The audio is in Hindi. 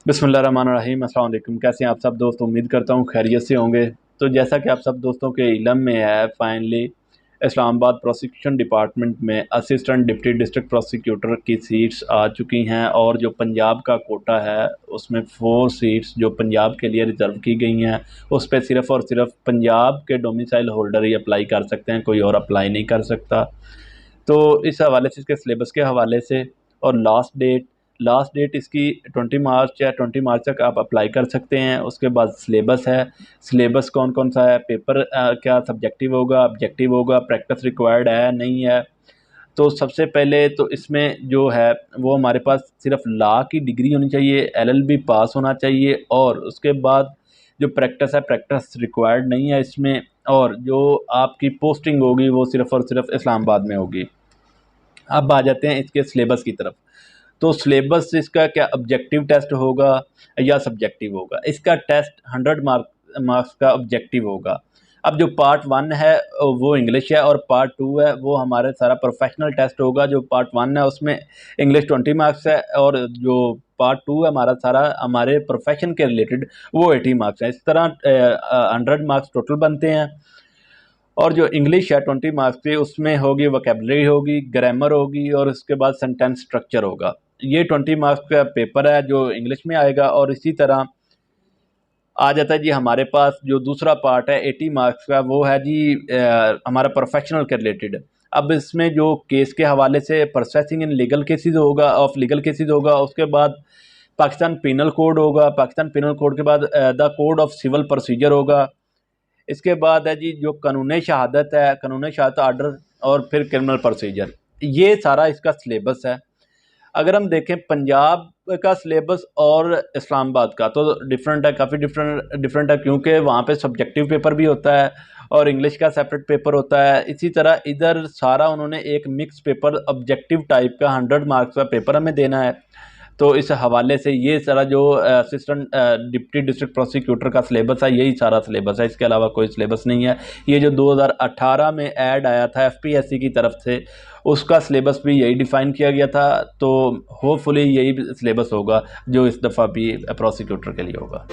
बिस्मिल्लाहिर्रहमानिर्रहीम। अस्सलाम वालेकुम। कैसे हैं आप सब दोस्त? उम्मीद करता हूँ खैरियत से होंगे। तो जैसा कि आप सब दोस्तों के इल्म में है, फाइनली इस्लामाबाद प्रोसिक्यूशन डिपार्टमेंट में असिस्टेंट डिप्टी डिस्ट्रिक्ट प्रोसिक्यूटर की सीट्स आ चुकी हैं और जो पंजाब का कोटा है उसमें 4 सीट्स जो पंजाब के लिए रिज़र्व की गई हैं, उस पर सिर्फ़ और सिर्फ पंजाब के डोमिसाइल होल्डर ही अप्लाई कर सकते हैं, कोई और अप्लाई नहीं कर सकता। तो इस हवाले से, इसके सिलेबस के हवाले से और लास्ट डेट इसकी 20 मार्च या 20 मार्च तक आप अप्लाई कर सकते हैं। उसके बाद सिलेबस है। सिलेबस कौन कौन सा है, पेपर क्या सब्जेक्टिव होगा, ऑब्जेक्टिव होगा, प्रैक्टिस रिक्वायर्ड है नहीं है। तो सबसे पहले तो इसमें जो है वो हमारे पास सिर्फ लॉ की डिग्री होनी चाहिए, एलएलबी पास होना चाहिए, और उसके बाद जो प्रैक्टिस है, प्रैक्टिस रिक्वायर्ड नहीं है इसमें। और जो आपकी पोस्टिंग होगी वो सिर्फ़ और सिर्फ इस्लामाबाद में होगी। अब आ जाते हैं इसके सिलेबस की तरफ। तो सिलेबस इसका क्या ऑब्जेक्टिव टेस्ट होगा या सब्जेक्टिव होगा? इसका टेस्ट 100 मार्क्स का ऑब्जेक्टिव होगा। अब जो पार्ट 1 है वो इंग्लिश है, और पार्ट 2 है वो हमारे सारा प्रोफेशनल टेस्ट होगा। जो पार्ट 1 है उसमें इंग्लिश 20 मार्क्स है, और जो पार्ट 2 है हमारा सारा हमारे प्रोफेशन के रिलेटेड वो 80 मार्क्स है। इस तरह 100 मार्क्स टोटल बनते हैं। और जो इंग्लिश है 20 मार्क्स की, उसमें होगी वोकैबुलरी होगी, ग्रामर होगी, और उसके बाद सेंटेंस स्ट्रक्चर होगा। ये 20 मार्क्स का पेपर है जो इंग्लिश में आएगा। और इसी तरह आ जाता है जी हमारे पास जो दूसरा पार्ट है 80 मार्क्स का, वो है जी हमारा प्रोफेशनल के रिलेटेड। अब इसमें जो केस के हवाले से प्रोसेसिंग इन लीगल केसेस होगा, ऑफ लीगल केसेस होगा। उसके बाद पाकिस्तान पिनल कोड होगा। पाकिस्तान पिनल कोड के बाद the code of civil procedure होगा। इसके बाद है जी जो कानून शहादत है, कानून शहादत आर्डर, और फिर क्रिमिनल प्रोसीजर। ये सारा इसका सिलेबस है। अगर हम देखें पंजाब का सिलेबस और इस्लामाबाद का, तो डिफरेंट है, काफ़ी डिफरेंट है, क्योंकि वहाँ पे सब्जेक्टिव पेपर भी होता है और इंग्लिश का सेपरेट पेपर होता है। इसी तरह इधर सारा उन्होंने एक मिक्स पेपर ऑब्जेक्टिव टाइप का 100 मार्क्स का पेपर हमें देना है। तो इस हवाले से ये सारा जो असिस्टेंट डिप्टी डिस्ट्रिक्ट प्रोसिक्यूटर का सिलेबस है, यही सारा सिलेबस है, इसके अलावा कोई सिलेबस नहीं है। ये जो 2018 में ऐड आया था एफपीएससी की तरफ से, उसका सिलेबस भी यही डिफ़ाइन किया गया था। तो होपफुली यही सिलेबस होगा जो इस दफ़ा भी प्रोसिक्यूटर के लिए होगा।